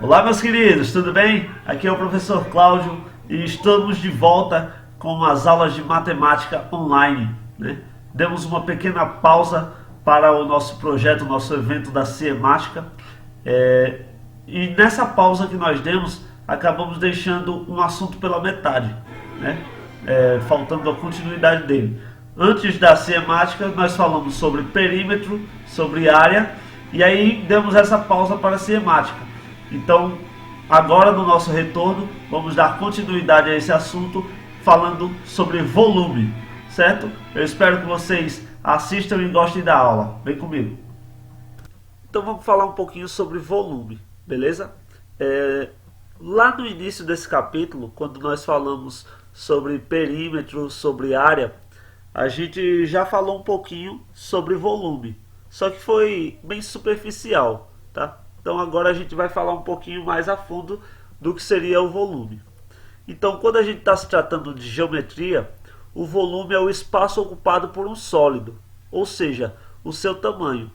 Olá, meus queridos, tudo bem? Aqui é o professor Cláudio e estamos de volta com as aulas de matemática online, né? Demos uma pequena pausa para o nosso projeto, o nosso evento da Ciemática, e nessa pausa que nós demos, acabamos deixando um assunto pela metade, né? Faltando a continuidade dele. Antes da Ciemática, nós falamos sobre perímetro, sobre área, e aí demos essa pausa para a Ciemática. Então, agora no nosso retorno, vamos dar continuidade a esse assunto falando sobre volume, certo? Eu espero que vocês assistam e gostem da aula. Vem comigo. Então vamos falar um pouquinho sobre volume, beleza? Lá no início desse capítulo, quando nós falamos sobre perímetro, sobre área, a gente já falou um pouquinho sobre volume, só que foi bem superficial, tá? Então agora a gente vai falar um pouquinho mais a fundo do que seria o volume. Então, quando a gente está se tratando de geometria, o volume é o espaço ocupado por um sólido, ou seja, o seu tamanho.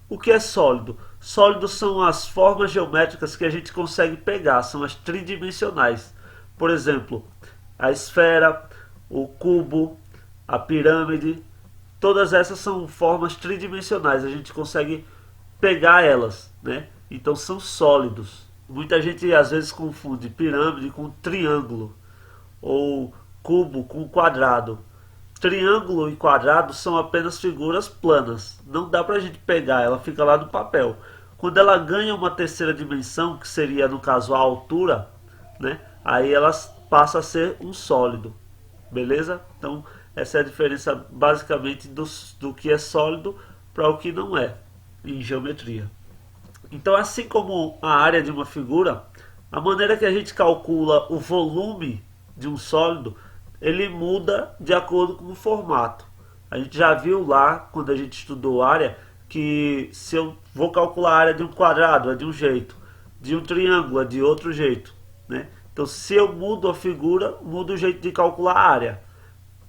O que é sólido? Sólidos são as formas geométricas que a gente consegue pegar, são as tridimensionais. Por exemplo, a esfera, o cubo, a pirâmide, todas essas são formas tridimensionais, a gente consegue pegar elas, né? Então são sólidos. Muita gente às vezes confunde pirâmide com triângulo ou cubo com quadrado. Triângulo e quadrado são apenas figuras planas. Não dá pra gente pegar, ela fica lá no papel. Quando ela ganha uma terceira dimensão, que seria no caso a altura, né? Aí ela passa a ser um sólido. Beleza? Então essa é a diferença basicamente do que é sólido para o que não é em geometria. Então, assim como a área de uma figura, a maneira que a gente calcula o volume de um sólido, ele muda de acordo com o formato. A gente já viu lá, quando a gente estudou área, que se eu vou calcular a área de um quadrado é de um jeito, de um triângulo é de outro jeito, né? Então, se eu mudo a figura, muda o jeito de calcular a área.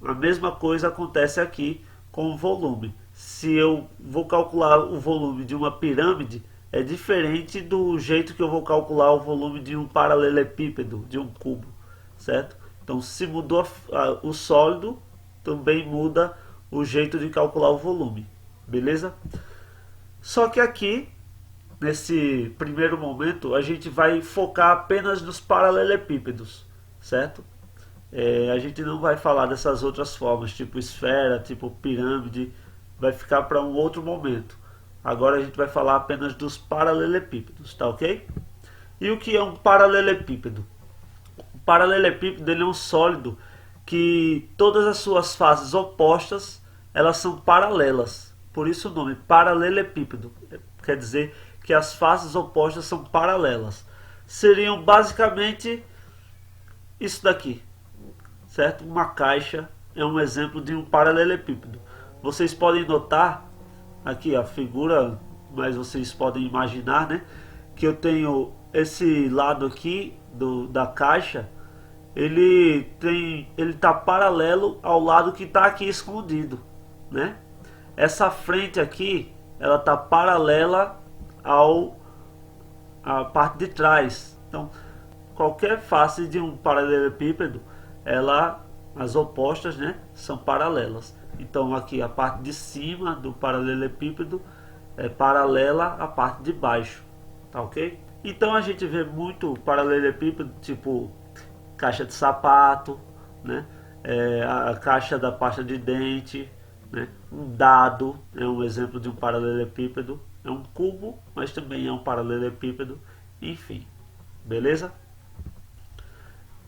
A mesma coisa acontece aqui com o volume. Se eu vou calcular o volume de uma pirâmide, é diferente do jeito que eu vou calcular o volume de um paralelepípedo, de um cubo, certo? Então, se mudou o sólido, também muda o jeito de calcular o volume, beleza? Só que aqui, nesse primeiro momento, a gente vai focar apenas nos paralelepípedos, certo? A gente não vai falar dessas outras formas, tipo esfera, tipo pirâmide, vai ficar para um outro momento. Agora a gente vai falar apenas dos paralelepípedos, tá ok? E o que é um paralelepípedo? O paralelepípedo ele é um sólido que todas as suas faces opostas elas são paralelas. Por isso o nome paralelepípedo quer dizer que as faces opostas são paralelas. Seriam basicamente isso daqui, certo? Uma caixa é um exemplo de um paralelepípedo. Vocês podem notar aqui a figura, mas vocês podem imaginar, né, que eu tenho esse lado aqui da caixa, ele está paralelo ao lado que está aqui escondido, né? Essa frente aqui, ela está paralela ao a parte de trás. Então, qualquer face de um paralelepípedo, as opostas, né, são paralelas. Então aqui a parte de cima do paralelepípedo é paralela à parte de baixo, tá ok? Então a gente vê muito paralelepípedo tipo caixa de sapato, né? A caixa da pasta de dente, né? Um dado é um exemplo de um paralelepípedo, é um cubo, mas também é um paralelepípedo, enfim, beleza?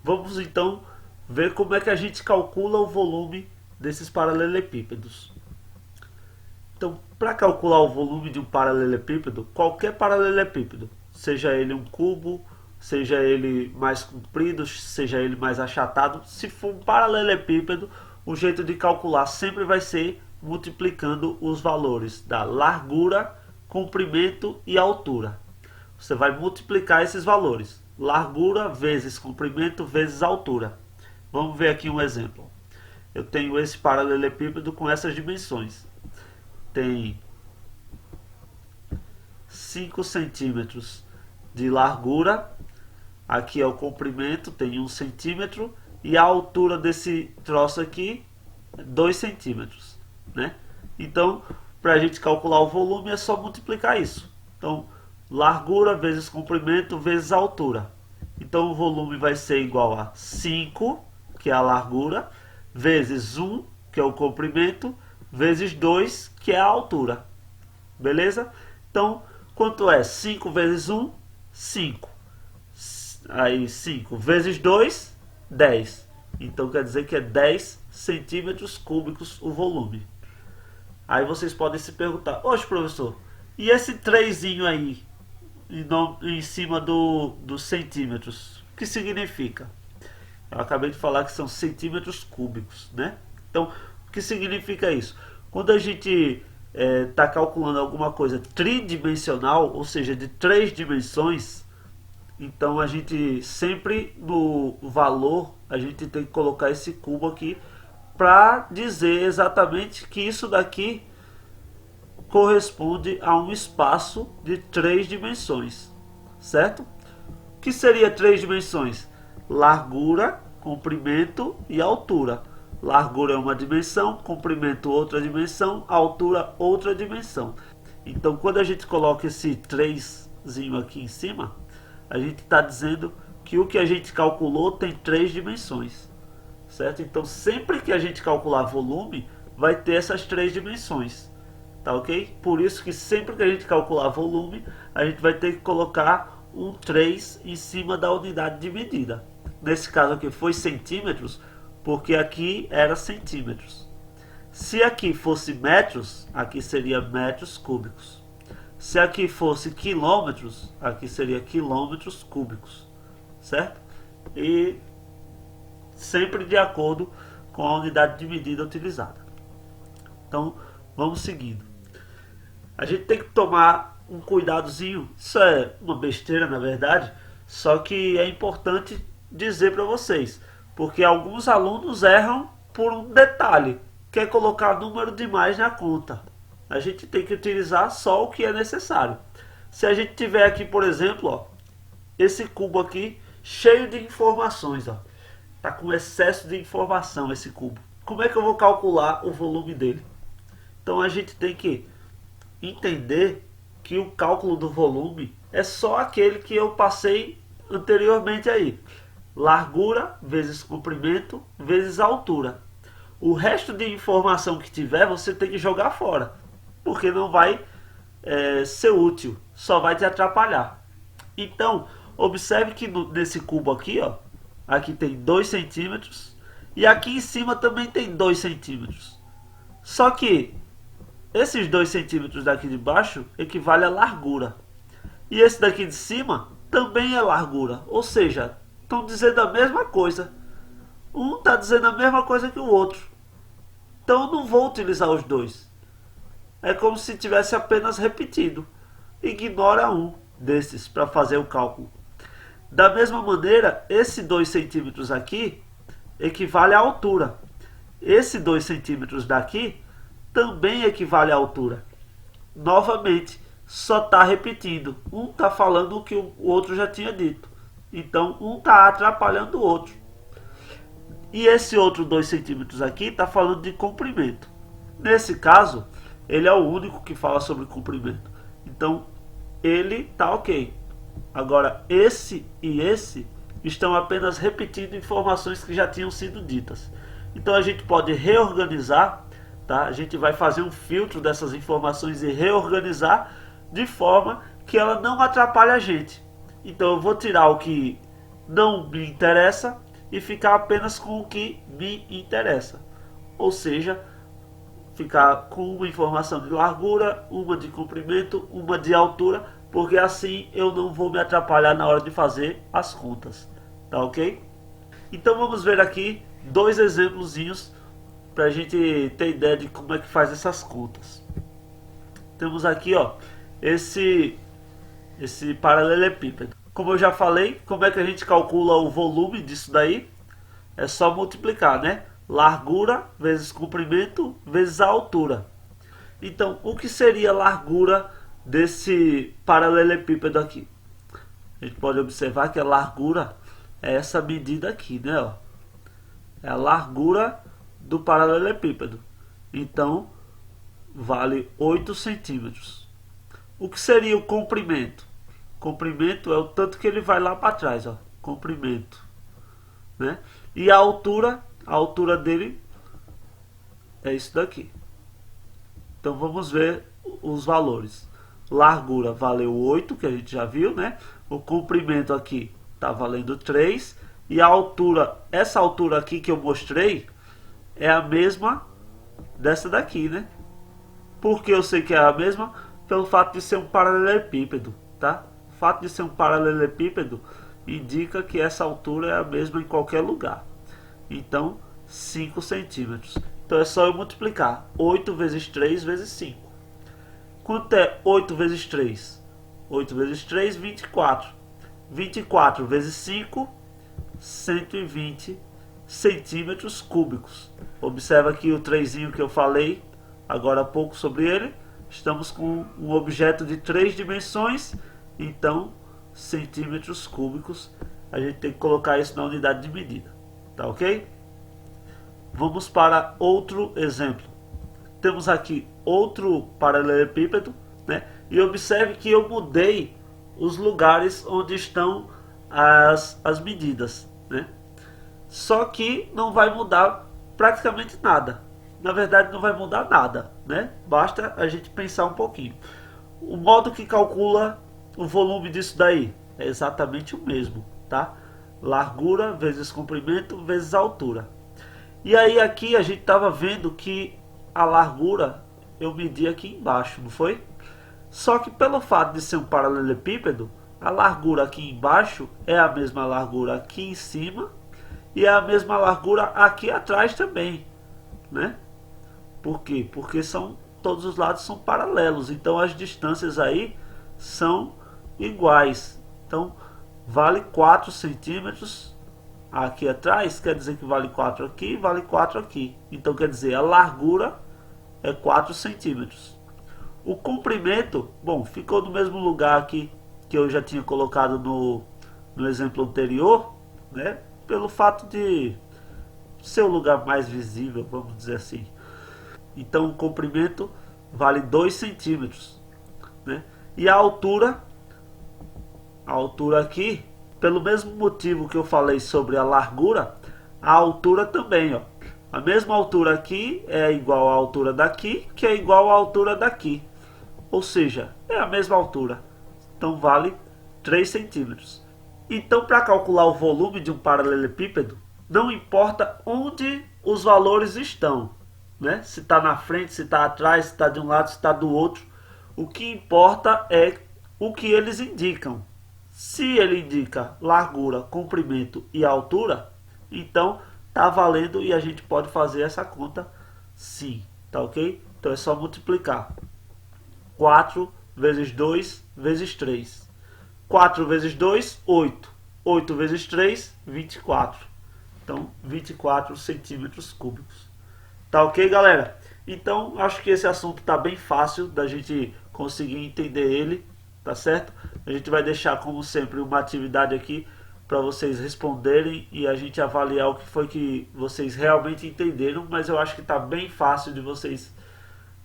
Vamos então ver como é que a gente calcula o volume desses paralelepípedos. Então, para calcular o volume de um paralelepípedo, qualquer paralelepípedo, seja ele um cubo, seja ele mais comprido, seja ele mais achatado, se for um paralelepípedo, o jeito de calcular sempre vai ser multiplicando os valores da largura, comprimento e altura. Você vai multiplicar esses valores, largura vezes comprimento vezes altura. Vamos ver aqui um exemplo. Eu tenho esse paralelepípedo com essas dimensões. Tem 5 centímetros de largura, aqui é o comprimento, tem 1 centímetro, e a altura desse troço aqui, 2 centímetros, né? Então, para a gente calcular o volume é só multiplicar isso. Então, largura vezes comprimento vezes altura. Então, o volume vai ser igual a 5, que é a largura, vezes 1, que é o comprimento, vezes 2, que é a altura. Beleza? Então, quanto é 5 vezes 1? 5. Aí 5 vezes 2, 10. Então quer dizer que é 10 centímetros cúbicos o volume. Aí vocês podem se perguntar: oxe, professor, e esse 3 aí em cima dos centímetros? O que significa? Eu acabei de falar que são centímetros cúbicos, né? Então, o que significa isso? Quando a gente está calculando alguma coisa tridimensional, ou seja, de 3 dimensões, então a gente sempre no valor a gente tem que colocar esse cubo aqui para dizer exatamente que isso daqui corresponde a um espaço de 3 dimensões, certo? O que seria 3 dimensões? Largura, comprimento e altura. Largura é uma dimensão, comprimento outra dimensão, altura outra dimensão. Então quando a gente coloca esse 3 aqui em cima, a gente está dizendo que o que a gente calculou tem 3 dimensões, certo? Então sempre que a gente calcular volume, vai ter essas 3 dimensões, tá ok? Por isso que sempre que a gente calcular volume, a gente vai ter que colocar um 3 em cima da unidade de medida. Nesse caso aqui foi centímetros, porque aqui era centímetros. Se aqui fosse metros, aqui seria metros cúbicos. Se aqui fosse quilômetros, aqui seria quilômetros cúbicos, certo? E sempre de acordo com a unidade de medida utilizada. Então, vamos seguindo. A gente tem que tomar um cuidadozinho. Isso é uma besteira, na verdade, só que é importante dizer para vocês, porque alguns alunos erram por um detalhe, que é colocar número demais na conta. A gente tem que utilizar só o que é necessário. Se a gente tiver aqui, por exemplo, ó, esse cubo aqui cheio de informações, ó, tá com excesso de informação esse cubo. Como é que eu vou calcular o volume dele? Então a gente tem que entender que o cálculo do volume é só aquele que eu passei anteriormente aí. Largura vezes comprimento vezes altura. O resto de informação que tiver você tem que jogar fora, porque não vai ser útil, só vai te atrapalhar. Então, observe que nesse cubo aqui, ó, aqui tem 2 centímetros e aqui em cima também tem 2 centímetros. Só que esses 2 centímetros daqui de baixo equivale à largura. E esse daqui de cima também é largura, ou seja, estão dizendo a mesma coisa. Um está dizendo a mesma coisa que o outro. Então eu não vou utilizar os dois. É como se tivesse apenas repetido. Ignora um desses para fazer o cálculo. Da mesma maneira, esse 2 centímetros aqui equivale à altura. Esse 2 centímetros daqui também equivale à altura. Novamente, só está repetindo. Um está falando o que o outro já tinha dito. Então, um está atrapalhando o outro. E esse outro 2 centímetros aqui está falando de comprimento. Nesse caso, ele é o único que fala sobre comprimento. Então, ele está ok. Agora, esse e esse estão apenas repetindo informações que já tinham sido ditas. Então, a gente pode reorganizar, tá? A gente vai fazer um filtro dessas informações e reorganizar de forma que ela não atrapalhe a gente. Então, eu vou tirar o que não me interessa e ficar apenas com o que me interessa. Ou seja, ficar com uma informação de largura, uma de comprimento, uma de altura, porque assim eu não vou me atrapalhar na hora de fazer as contas. Tá ok? Então vamos ver aqui 2 exemplozinhos para a gente ter ideia de como é que faz essas contas. Temos aqui, ó, esse paralelepípedo. Como eu já falei, como é que a gente calcula o volume disso daí? É só multiplicar, né? Largura vezes comprimento vezes a altura. Então, o que seria a largura desse paralelepípedo aqui? a gente pode observar que a largura é essa medida aqui, né? Ó. É a largura do paralelepípedo. Então, vale 8 centímetros. O que seria o comprimento? Comprimento é o tanto que ele vai lá para trás, ó. Comprimento, né? E a altura dele é isso daqui. Então vamos ver os valores. Largura valeu 8, que a gente já viu, né? O comprimento aqui está valendo 3. E a altura, essa altura aqui que eu mostrei, é a mesma dessa daqui, né? Por que eu sei que é a mesma? Pelo fato de ser um paralelepípedo, tá? O fato de ser um paralelepípedo indica que essa altura é a mesma em qualquer lugar. Então, 5 centímetros. Então é só eu multiplicar 8 vezes 3 vezes 5. Quanto é 8 vezes 3? 8 vezes 3, 24. 24 vezes 5, 120 centímetros cúbicos. Observa aqui o 3 que eu falei agora há pouco sobre ele. Estamos com um objeto de 3 dimensões, então centímetros cúbicos. A gente tem que colocar isso na unidade de medida, tá ok? Vamos para outro exemplo. Temos aqui outro paralelepípedo, né? E observe que eu mudei os lugares onde estão as medidas, né? Só que não vai mudar praticamente nada. Na verdade, não vai mudar nada, né? Basta a gente pensar um pouquinho. O modo que calcula o volume disso daí é exatamente o mesmo, tá? Largura vezes comprimento vezes altura. E aí aqui a gente estava vendo que a largura eu medi aqui embaixo, não foi? Só que pelo fato de ser um paralelepípedo, a largura aqui embaixo é a mesma largura aqui em cima e é a mesma largura aqui atrás também, né? Por quê? Porque todos os lados são paralelos, então as distâncias aí são iguais. Então vale 4 centímetros aqui atrás, quer dizer que vale 4 aqui, vale 4 aqui. Então quer dizer, a largura é 4 centímetros. O comprimento, bom, ficou no mesmo lugar aqui que eu já tinha colocado no exemplo anterior, né? Pelo fato de ser o lugar mais visível, vamos dizer assim. Então o comprimento vale 2 centímetros, né? E a altura aqui, pelo mesmo motivo que eu falei sobre a largura, a altura também, ó. A mesma altura aqui é igual à altura daqui, que é igual à altura daqui. Ou seja, é a mesma altura. Então vale 3 centímetros. Então, para calcular o volume de um paralelepípedo, não importa onde os valores estão, né? Se está na frente, se está atrás, se está de um lado, se está do outro. O que importa é o que eles indicam. Se ele indica largura, comprimento e altura, então tá valendo e a gente pode fazer essa conta sim, tá ok? Então é só multiplicar 4 vezes 2 vezes 3. 4 vezes 2, 8. 8 vezes 3, 24. Então 24 centímetros cúbicos. Tá ok, galera? Então acho que esse assunto tá bem fácil da gente conseguir entender ele, tá certo? A gente vai deixar, como sempre, uma atividade aqui para vocês responderem e a gente avaliar o que foi que vocês realmente entenderam, mas eu acho que está bem fácil de vocês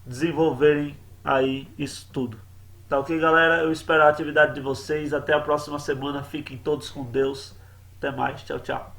desenvolverem aí isso tudo. Tá ok, galera? Eu espero a atividade de vocês. Até a próxima semana. Fiquem todos com Deus. Até mais. Tchau, tchau.